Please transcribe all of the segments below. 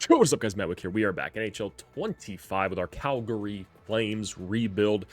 Yo, what's up, guys? MattWic here. We are back. NHL 25 with our Calgary Flames rebuild.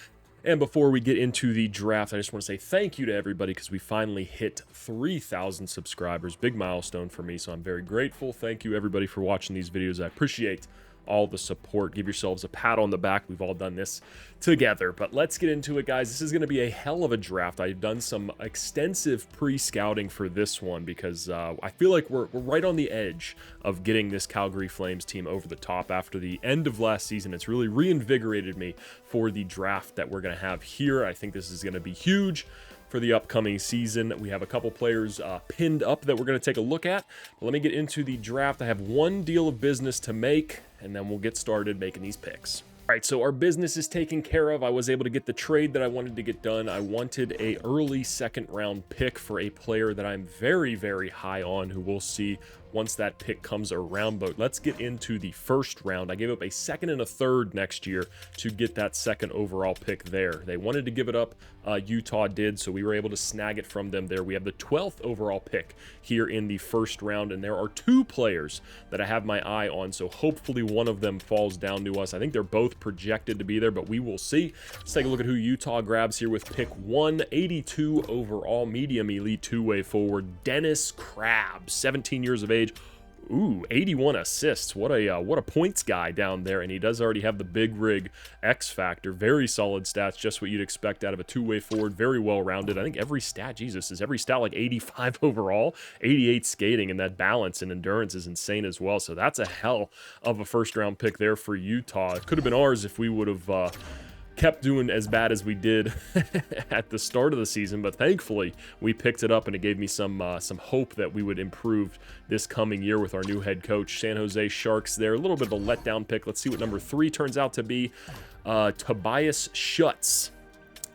And before we get into the draft, I just want to say thank you to everybody because we finally hit 3,000 subscribers. Big milestone for me, so I'm very grateful. Thank you, everybody, for watching these videos. I appreciate all the support. Give yourselves a pat on the back. We've all done this together. But let's get into it, guys. This is going to be a hell of a draft. I've done some extensive pre-scouting for this one because I feel like we're right on the edge of getting this Calgary Flames team over the top after the end of last season. It's really reinvigorated me for the draft that we're going to have here. I think this is going to be huge for the upcoming season. We have a couple players pinned up that we're going to take a look at. But let me get into the draft. I have one deal of business to make, and then we'll get started making these picks. All right, so our business is taken care of. I was able to get the trade that I wanted to get done. I wanted a early second round pick for a player that I'm very, very high on, who we'll see once that pick comes around. But let's get into the first round. I gave up a second and a third next year to get that second overall pick there. They wanted to give it up. Utah did, so we were able to snag it from them there. We have the 12th overall pick here in the first round, and there are two players that I have my eye on, so hopefully one of them falls down to us. I think they're both projected to be there, but we will see. Let's take a look at who Utah grabs here with pick 182 overall, medium elite two-way forward, Dennis Krabs, 17 years of age. Ooh, 81 assists. What a points guy down there, and he does already have the big rig X factor. Very solid stats, just what you'd expect out of a two-way forward. Very well-rounded. I think every stat, Jesus, is every stat like 85 overall, 88 skating, and that balance and endurance is insane as well. So that's a hell of a first-round pick there for Utah. It could have been ours if we would have kept doing as bad as we did at the start of the season, but thankfully we picked it up, and it gave me some hope that we would improve this coming year with our new head coach. San Jose Sharks there, a little bit of a letdown pick. Let's see what number 3 turns out to be. Tobias Schutz.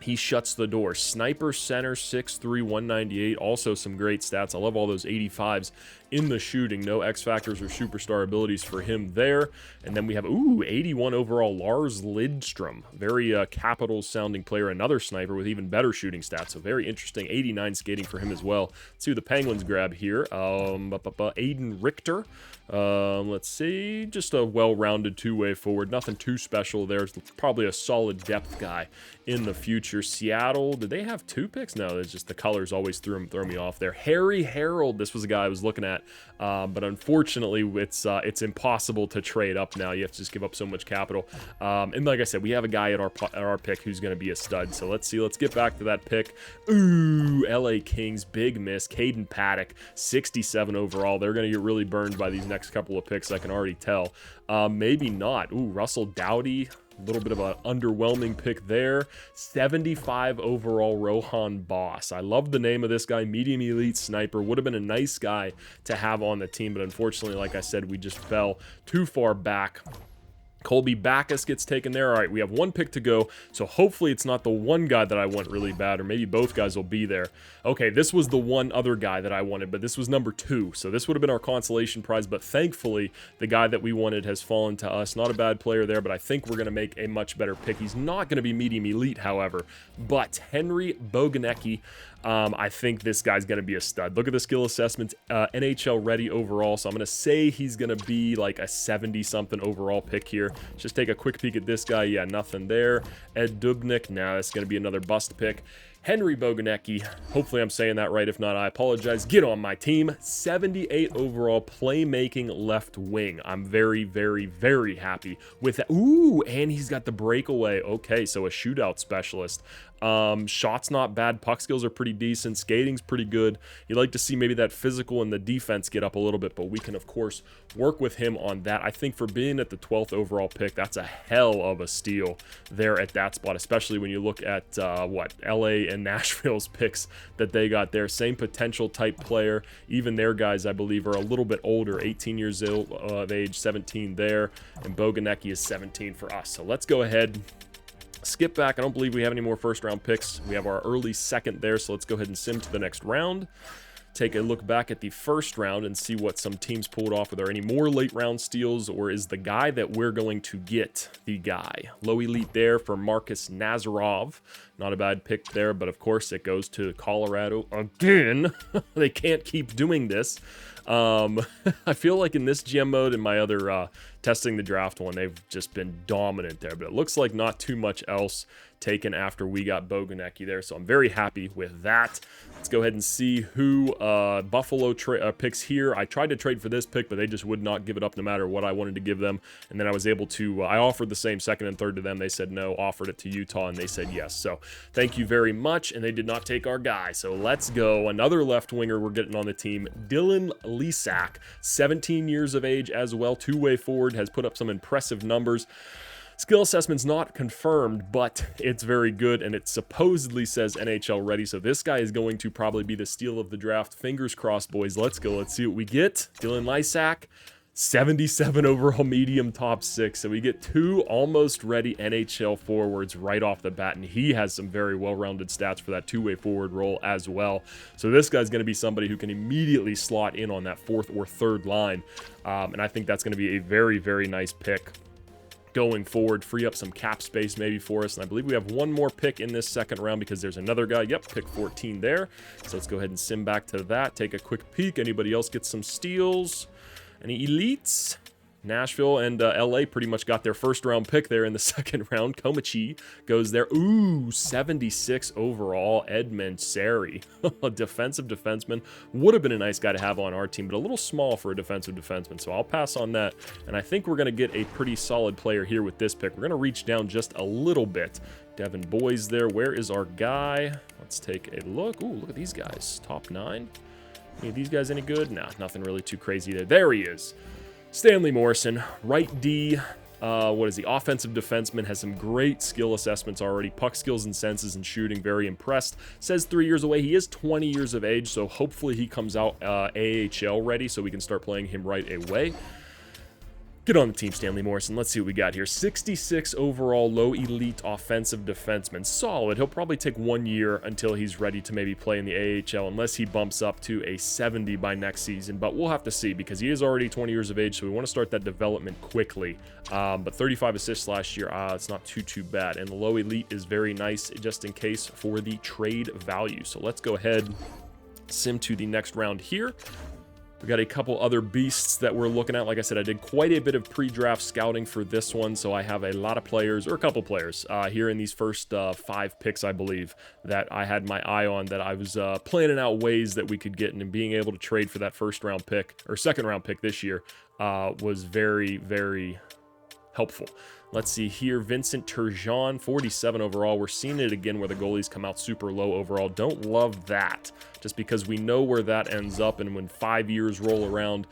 He shuts the door. Sniper center, 6'3", 198. Also some great stats. I love all those 85s in the shooting. No X factors or superstar abilities for him there. And then we have, 81 overall, Lars Lidstrom. Very capital sounding player. Another sniper with even better shooting stats. So very interesting. 89 skating for him as well. Let's see who the Penguins grab here. Aiden Richter. Let's see. Just a well-rounded two-way forward. Nothing too special there. It's probably a solid depth guy in the future. Seattle, did they have 2 picks? No, it's just the colors always throw me off there. Harry Harold, this was a guy I was looking at, but unfortunately it's impossible to trade up now. You have to just give up so much capital. And like I said, we have a guy at our pick who's going to be a stud. So let's see. Let's get back to that pick. Ooh, LA Kings, big miss. Caden Paddock, 67 overall. They're going to get really burned by these next couple of picks, I can already tell. Maybe not. Ooh, Russell Dowdy. A little bit of an underwhelming pick there. 75 overall, Rohan Boss. I love the name of this guy. Medium elite sniper. Would have been a nice guy to have on the team, but unfortunately, like I said, we just fell too far back. Colby Backus gets taken there. All right, we have 1 pick to go, so hopefully it's not the one guy that I want really bad, or maybe both guys will be there. Okay, this was the one other guy that I wanted, but this was number 2, so this would have been our consolation prize, but thankfully the guy that we wanted has fallen to us. Not a bad player there, but I think we're going to make a much better pick. He's not going to be medium elite, however, but Henry Boganecki, I think this guy's going to be a stud. Look at the skill assessments, NHL ready overall, so I'm going to say he's going to be like a 70-something overall pick here. Just take a quick peek at this guy. Yeah, nothing there. Ed Dubnik, nah, it's going to be another bust pick. Henry Boganecki, hopefully I'm saying that right. If not, I apologize. Get on my team. 78 overall, playmaking left wing. I'm very, very, very happy with that. Ooh, and he's got the breakaway. Okay, so a shootout specialist. Shots not bad. Puck skills are pretty decent. Skating's pretty good. You'd like to see maybe that physical and the defense get up a little bit, but we can, of course, work with him on that. I think for being at the 12th overall pick, that's a hell of a steal there at that spot, especially when you look at, LA and Nashville's picks that they got there. Same potential type player. Even their guys, I believe, are a little bit older. 18 years old of age, 17 there, and Boganecki is 17 for us. So let's go ahead, skip back. I don't believe we have any more first round picks. We have our early second there, so let's go ahead and sim to the next round. take a look back at the first round and see what some teams pulled off. Are there any more late round steals, or is the guy that we're going to get the guy? Low elite there for Marcus Nazarov. Not a bad pick there, but of course it goes to Colorado again. They can't keep doing this. I feel like in this GM mode and my other testing the draft one, they've just been dominant there. But it looks like not too much else taken after we got Boganecki there. So I'm very happy with that. Let's go ahead and see who Buffalo picks here. I tried to trade for this pick, but they just would not give it up no matter what I wanted to give them. And then I was able to, I offered the same second and third to them. They said no, offered it to Utah, and they said yes. So thank you very much. And they did not take our guy. So let's go. Another left winger we're getting on the team, Dylan Lesak, 17 years of age as well, two-way forward, has put up some impressive numbers. Skill assessment's not confirmed, but it's very good, and it supposedly says NHL ready, so this guy is going to probably be the steal of the draft. Fingers crossed, boys. Let's go. Let's see what we get. Dylan Lysak, 77 overall medium top 6, so we get two almost ready NHL forwards right off the bat, and he has some very well-rounded stats for that two-way forward role as well. So this guy's going to be somebody who can immediately slot in on that fourth or third line, and I think that's going to be a very, very nice pick going forward, free up some cap space maybe for us. And I believe we have one more pick in this second round because there's another guy. Yep, pick 14 there. So let's go ahead and sim back to that. Take a quick peek. Anybody else get some steals? Any elites? Nashville and LA pretty much got their first round pick there in the second round. Komichi goes there. Ooh, 76 overall. Edmund Sari, a defensive defenseman. Would have been a nice guy to have on our team, but a little small for a defensive defenseman. So I'll pass on that. And I think we're going to get a pretty solid player here with this pick. We're going to reach down just a little bit. Devin Boyes there. Where is our guy? Let's take a look. Ooh, look at these guys. Top 9. Any of these guys any good? Nah, nothing really too crazy there. There he is. Stanley Morrison, right D, what is he? Offensive defenseman, has some great skill assessments already. Puck skills and senses and shooting, very impressed. Says 3 years away. He is 20 years of age, so hopefully he comes out AHL ready so we can start playing him right away. Get on the team, Stanley Morrison. Let's see what we got here. 66 overall, low elite offensive defenseman. Solid. He'll probably take 1 year until he's ready to maybe play in the AHL, unless he bumps up to a 70 by next season. But we'll have to see, because he is already 20 years of age, so we want to start that development quickly. But 35 assists last year, it's not too bad. And the low elite is very nice, just in case for the trade value. So let's go ahead, sim to the next round here. We got a couple other beasts that we're looking at. Like I said, I did quite a bit of pre-draft scouting for this one, so I have a lot of players, or a couple players, here in these first 5 picks, I believe, that I had my eye on, that I was planning out ways that we could get, and being able to trade for that first round pick, or second round pick this year, was very, very helpful. Let's see here, Vincent Turgeon, 47 overall. We're seeing it again where the goalies come out super low overall. Don't love that, just because we know where that ends up, and when 5 years roll around,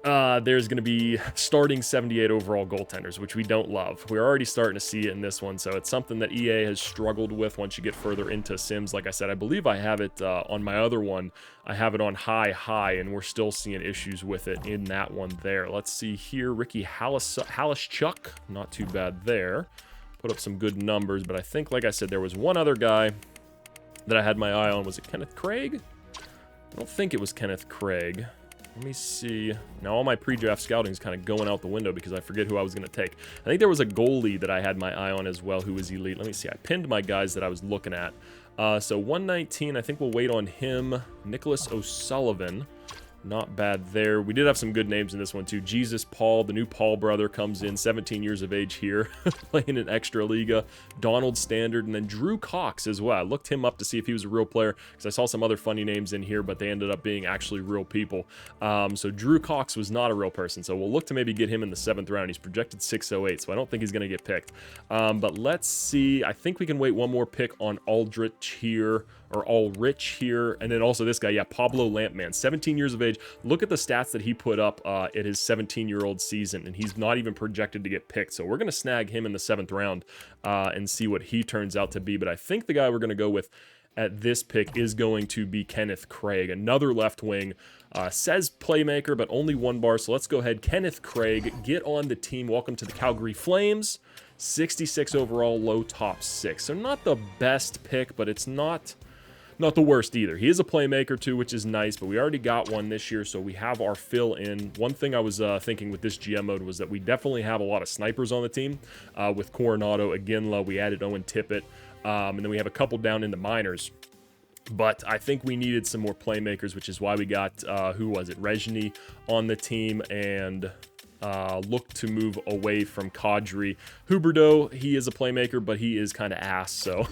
there's going to be starting 78 overall goaltenders, which we don't love. We're already starting to see it in this one, so it's something that EA has struggled with once you get further into Sims. Like I said, I believe I have it on my other one. I have it on high, and we're still seeing issues with it in that one there. Let's see here, Ricky Halishchuk, not too bad there. Put up some good numbers, but I think, like I said, there was one other guy that I had my eye on. Was it Kenneth Craig? I don't think it was Kenneth Craig. Let me see. Now all my pre-draft scouting is kind of going out the window because I forget who I was going to take. I think there was a goalie that I had my eye on as well who was elite. Let me see. I pinned my guys that I was looking at. So 119, I think we'll wait on him. Nicholas O'Sullivan. Not bad there. We did have some good names in this one too. Jesus Paul, the new Paul brother, comes in, 17 years of age here, playing in Extra Liga. Donald Standard, and then Drew Cox as well. I looked him up to see if he was a real player, because I saw some other funny names in here, but they ended up being actually real people. So Drew Cox was not a real person, so we'll look to maybe get him in the 7th round. He's projected 608, so I don't think he's going to get picked. But let's see. I think we can wait one more pick on Aldrich here, or Ulrich here, and then also this guy, yeah, Pablo Lampman, 17 years of age. Look at the stats that he put up at his 17-year-old season, and he's not even projected to get picked. So we're going to snag him in the 7th round and see what he turns out to be. But I think the guy we're going to go with at this pick is going to be Kenneth Craig, another left wing. Says playmaker, but only 1 bar. So let's go ahead. Kenneth Craig, get on the team. Welcome to the Calgary Flames. 66 overall, low top 6. So not the best pick, but it's not the worst either. He is a playmaker too, which is nice, but we already got one this year, so we have our fill in. One thing I was thinking with this GM mode was that we definitely have a lot of snipers on the team. With Coronado, Aginla, we added Owen Tippett, and then we have a couple down in the minors. But I think we needed some more playmakers, which is why we got, who was it, Rezhny on the team, and look to move away from Kadri. Huberdeau, he is a playmaker, but he is kind of ass, so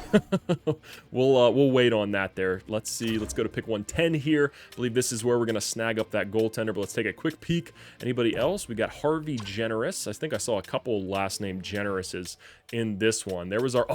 we'll wait on that there. Let's see. Let's go to pick 110 here. I believe this is where we're going to snag up that goaltender, but let's take a quick peek. Anybody else? We got Harvey Generous. I think I saw a couple last name Generouses in this one. There was our,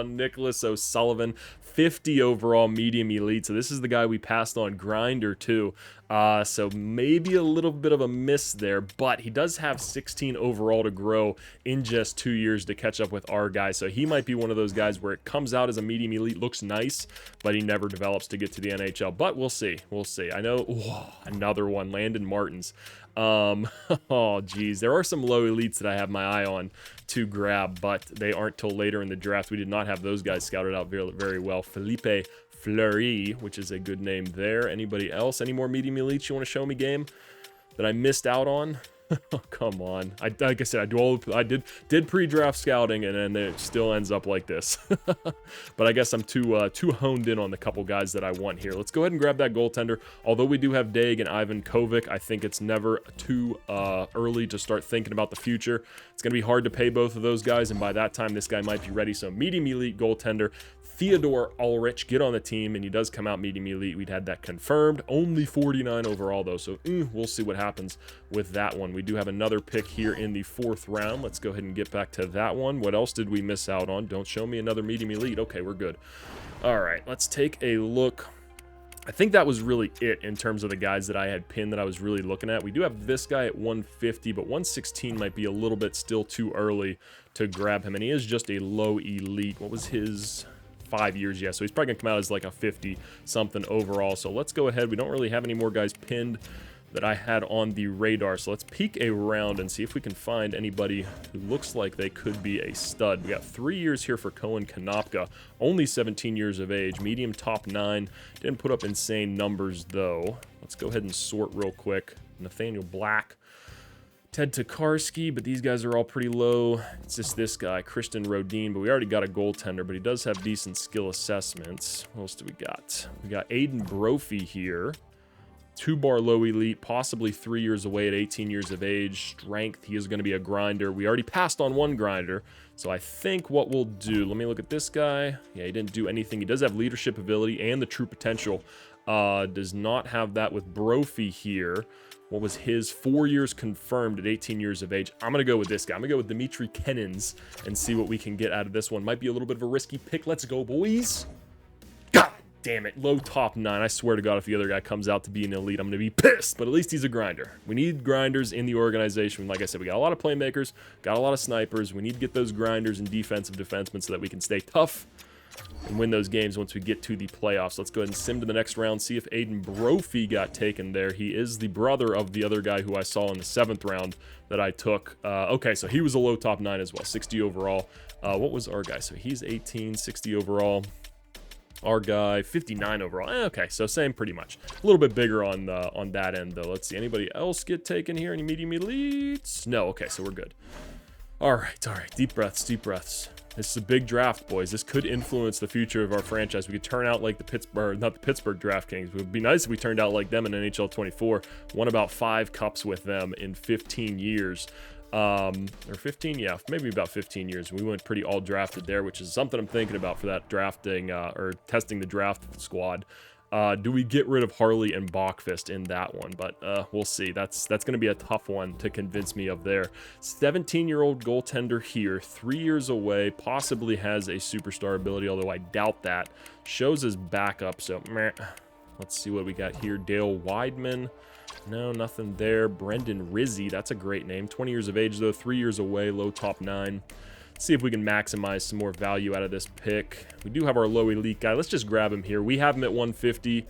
Nicholas O'Sullivan, 50 overall medium elite. So this is the guy we passed on Grinder too. So maybe a little bit of a miss there, but he does have 16 overall to grow in just 2 years to catch up with our guy. So he might be one of those guys where it comes out as a medium elite, looks nice, but he never develops to get to the NHL. But we'll see. We'll see. I know, another one, Landon Martins. Oh geez, there are some low elites that I have my eye on to grab, but they aren't till later in the draft. We did not have those guys scouted out very, very well. Philippe Fleury, which is a good name there. Anybody else? Any more medium elites you want to show me, game, that I missed out on? Oh, come on. Like I said, I did pre-draft scouting, and then it still ends up like this. But I guess I'm too honed in on the couple guys that I want here. Let's go ahead and grab that goaltender. Although we do have Daig and Ivan Kovic, I think it's never too early to start thinking about the future. It's going to be hard to pay both of those guys, and by that time, this guy might be ready. So medium elite goaltender, Theodore Ulrich, get on the team, and he does come out medium elite. We'd had that confirmed. Only 49 overall, though, so we'll see what happens with that one. We do have another pick here in the 4th round. Let's go ahead and get back to that one. What else did we miss out on? Don't show me another medium elite. Okay, we're good. All right, let's take a look. I think that was really it in terms of the guys that I had pinned that I was really looking at. We do have this guy at 150, but 116 might be a little bit still too early to grab him, and he is just a low elite. What was his 5 years? Yeah, so he's probably gonna come out as like a 50 something overall. So let's go ahead. We don't really have any more guys pinned that I had on the radar, so let's peek around and see if we can find anybody who looks like they could be a stud. We got 3 years here for Cohen Konopka, only 17 years of age, medium top 9. Didn't put up insane numbers though. Let's go ahead and sort real quick. Nathaniel Black, Ted Tokarski, but these guys are all pretty low. It's just this guy, Christian Rodin, but we already got a goaltender, but he does have decent skill assessments. What else do we got? We got Aiden Brophy here. 2-bar low elite, possibly 3 years away at 18 years of age. Strength, he is going to be a grinder. We already passed on one grinder, so I think what we'll do, let me look at this guy. Yeah, he didn't do anything. He does have leadership ability and the true potential. Does not have that with Brophy here. What was his 4 years confirmed at 18 years of age? I'm going to go with this guy. I'm going to go with Dimitri Kennins and see what we can get out of this one. Might be a little bit of a risky pick. Let's go, boys. God damn it. Low top 9. I swear to God, if the other guy comes out to be an elite, I'm going to be pissed. But at least he's a grinder. We need grinders in the organization. Like I said, we got a lot of playmakers, got a lot of snipers. We need to get those grinders and defensive defensemen so that we can stay tough and win those games once we get to the playoffs. Let's go ahead and sim to the next round, see if Aiden Brophy got taken there. He is the brother of the other guy who I saw in the 7th round that I took. Okay, so he was a low top 9 as well, 60 overall. What was our guy? So he's 18, 60 overall. Our guy, 59 overall. Okay, so same pretty much. A little bit bigger on that end, though. Let's see. Anybody else get taken here? Any medium elites? No. Okay, so we're good. All right. Deep breaths, deep breaths. This is a big draft, boys. This could influence the future of our franchise. We could turn out like the Pittsburgh, not the Pittsburgh DraftKings. It would be nice if we turned out like them in NHL 24. Won about 5 cups with them in 15 years. Or 15, yeah, maybe about 15 years. We went pretty all drafted there, which is something I'm thinking about for that drafting or testing the draft squad. Do we get rid of Harley and Bachfist in that one? But we'll see. That's going to be a tough one to convince me of there. 17-year-old goaltender here, 3 years away, possibly has a superstar ability, although I doubt that. Shows his backup, so meh. Let's see what we got here. Dale Weidman. No, nothing there. Brendan Rizzi, that's a great name. 20 years of age, though, 3 years away, low top 9. See if we can maximize some more value out of this pick. We do have our low elite guy. Let's just grab him here. We have him at 150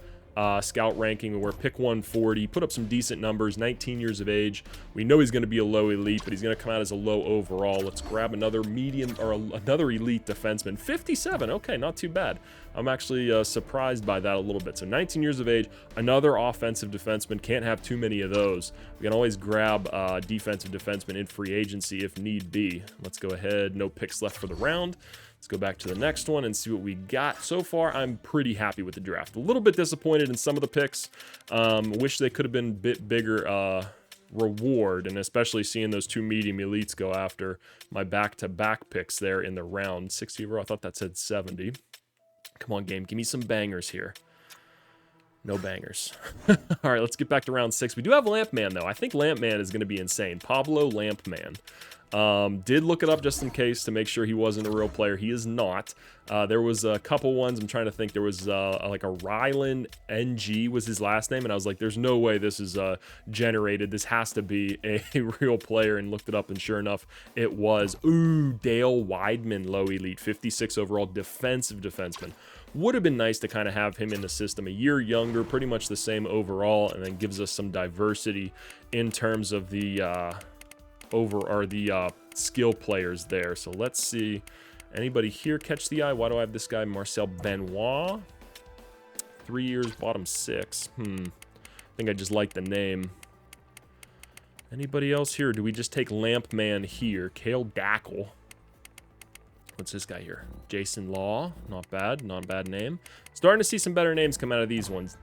scout ranking. We're pick 140. Put up some decent numbers. 19 years of age. We know he's going to be a low elite, but he's going to come out as a low overall. Let's grab another medium or another elite defenseman. 57. Okay, not too bad. I'm actually surprised by that a little bit. So 19 years of age, another offensive defenseman. Can't have too many of those. We can always grab defensive defenseman in free agency if need be. Let's go ahead. No picks left for the round. Let's go back to the next one and see what we got. So far, I'm pretty happy with the draft. A little bit disappointed in some of the picks. Wish they could have been a bit bigger reward, and especially seeing those 2 medium elites go after my back-to-back picks there in the round. 60 overall, I thought that said 70. Come on, game, give me some bangers here. No bangers. All right, let's get back to round 6. We do have Lampman, though. I think Lampman is going to be insane. Pablo Lampman. Did look it up just in case to make sure he wasn't a real player. He is not. There was a couple ones. I'm trying to think. There was like a Ryland NG was his last name, and I was like, there's no way this is generated. This has to be a real player, and looked it up, and sure enough, it was. Ooh, Dale Weidman, low elite, 56 overall, defensive defenseman. Would have been nice to kind of have him in the system, a year younger, pretty much the same overall, and then gives us some diversity in terms of the skill players there. So let's see. Anybody here catch the eye? Why do I have this guy, Marcel Benoit? 3 years, bottom 6. I think I just like the name. Anybody else here? Do we just take Lampman here? Cale Dackle. What's this guy here? Jason Law. Not bad. Not a bad name. Starting to see some better names come out of these ones.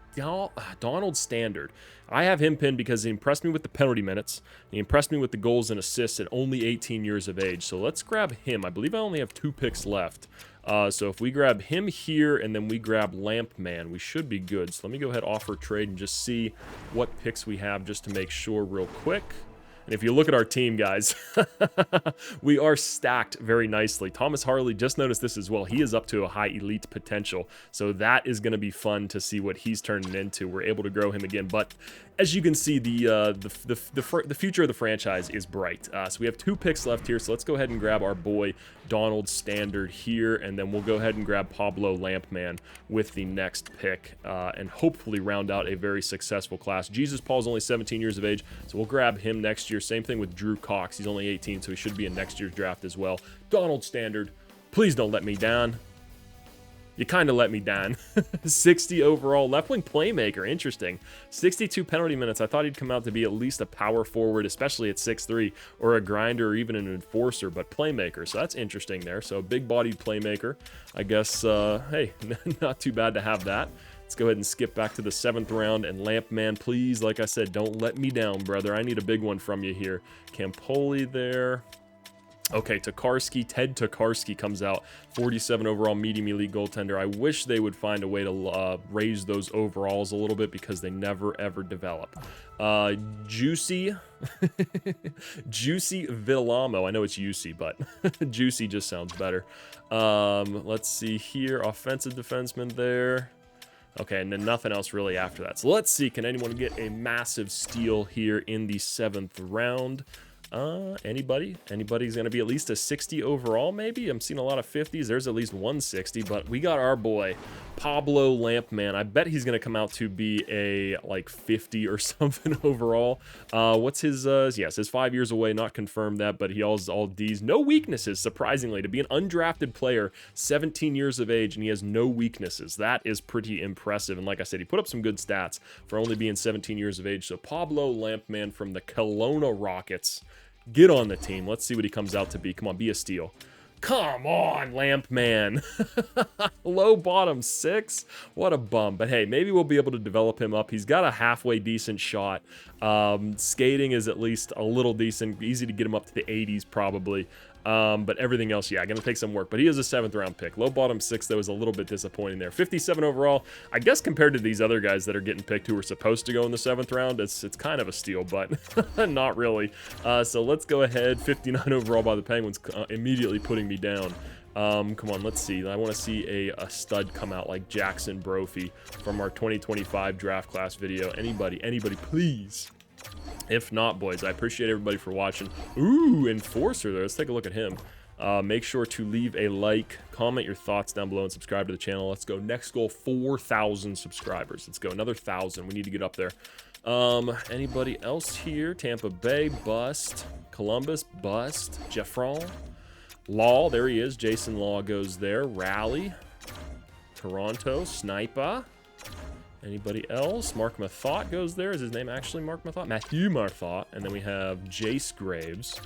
Donald Standard. I have him pinned because he impressed me with the penalty minutes. He impressed me with the goals and assists at only 18 years of age. So let's grab him. I believe I only have 2 picks left. So if we grab him here and then we grab Lampman, we should be good. So let me go ahead, offer trade, and just see what picks we have just to make sure real quick. And if you look at our team, guys, we are stacked very nicely. Thomas Harley, just noticed this as well. He is up to a high elite potential. So that is going to be fun to see what he's turning into. We're able to grow him again. But as you can see, the future of the franchise is bright. So we have 2 picks left here. So let's go ahead and grab our boy Donald Standard here. And then we'll go ahead and grab Pablo Lampman with the next pick. And hopefully round out a very successful class. Jesus Paul's only 17 years of age. So we'll grab him next year. Same thing with Drew Cox. He's only 18, so he should be in next year's draft as well. Donald Standard, please don't let me down. You kind of let me down. 60 overall, left wing playmaker, interesting. 62 penalty minutes. I thought he'd come out to be at least a power forward, especially at 6'3", or a grinder, or even an enforcer, but playmaker. So that's interesting there. So big bodied playmaker. I guess, hey, not too bad to have that. Let's go ahead and skip back to the 7th round. And Lampman, please, like I said, don't let me down, brother. I need a big one from you here. Campoli there. Okay, Tokarski, Ted Tokarski comes out. 47 overall, medium elite goaltender. I wish they would find a way to raise those overalls a little bit because they never, ever develop. Juicy. Juicy Villamo. I know it's Juicy, but Juicy just sounds better. Let's see here. Offensive defenseman there. Okay, and then nothing else really after that. So let's see, can anyone get a massive steal here in the 7th round? Anybody? Anybody's going to be at least a 60 overall, maybe? I'm seeing a lot of 50s. There's at least 160, but we got our boy, Pablo Lampman. I bet he's going to come out to be a, like, 50 or something overall. What's his, yes, his 5 years away, not confirmed that, but he has all Ds. No weaknesses, surprisingly. To be an undrafted player, 17 years of age, and he has no weaknesses. That is pretty impressive, and like I said, he put up some good stats for only being 17 years of age. So Pablo Lampman from the Kelowna Rockets. Get on the team. Let's see what he comes out to be. Come on, be a steal. Come on, Lampman. Low bottom 6. What a bum. But hey, maybe we'll be able to develop him up. He's got a halfway decent shot. Skating is at least a little decent. Easy to get him up to the 80s probably. But everything else, yeah, gonna take some work. But he is a 7th round pick. Low bottom 6, that was a little bit disappointing there. 57 overall. I guess compared to these other guys that are getting picked who were supposed to go in the 7th round, it's kind of a steal, but not really. So let's go ahead. 59 overall by the Penguins, immediately putting me down. Come on, let's see. I want to see a stud come out like Jackson Brophy from our 2025 draft class video. Anybody, please. If not, boys, I appreciate everybody for watching. Ooh, Enforcer there. Let's take a look at him. Make sure to leave a like, comment your thoughts down below, and subscribe to the channel. Let's go. Next goal, 4,000 subscribers. Let's go. Another 1,000. We need to get up there. Anybody else here? Tampa Bay, bust. Columbus, bust. Jeffron. Law, there he is. Jason Law goes there. Raleigh. Toronto, Sniper. Anybody else? Mark Mathot goes there. Is his name actually Mark Mathot? Matthew Mathot. And then we have Jace Graves.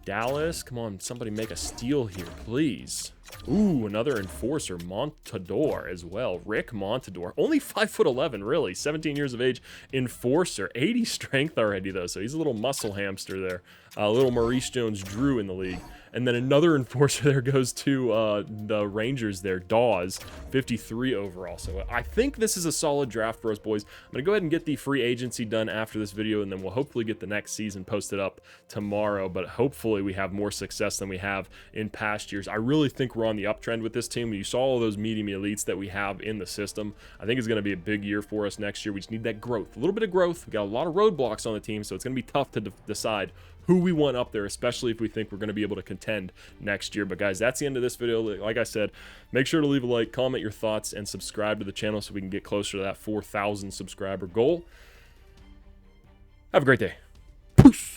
Dallas. Come on, somebody make a steal here, please. Ooh, another enforcer, Montador as well. Rick Montador, only 5'11", really, 17 years of age. Enforcer, 80 strength already though, so he's a little muscle hamster there. A little Maurice Jones-Drew in the league. And then another enforcer there goes to the Rangers there, Dawes, 53 overall. So I think this is a solid draft for us, boys. I'm going to go ahead and get the free agency done after this video, and then we'll hopefully get the next season posted up tomorrow. But hopefully we have more success than we have in past years. I really think we're on the uptrend with this team. You saw all those medium elites that we have in the system. I think it's going to be a big year for us next year. We just need that growth, a little bit of growth. We got a lot of roadblocks on the team, so it's going to be tough to decide who we want up there, especially if we think we're going to be able to contend next year. But guys, that's the end of this video. Like I said, make sure to leave a like, comment your thoughts, and subscribe to the channel so we can get closer to that 4,000 subscriber goal. Have a great day. Peace.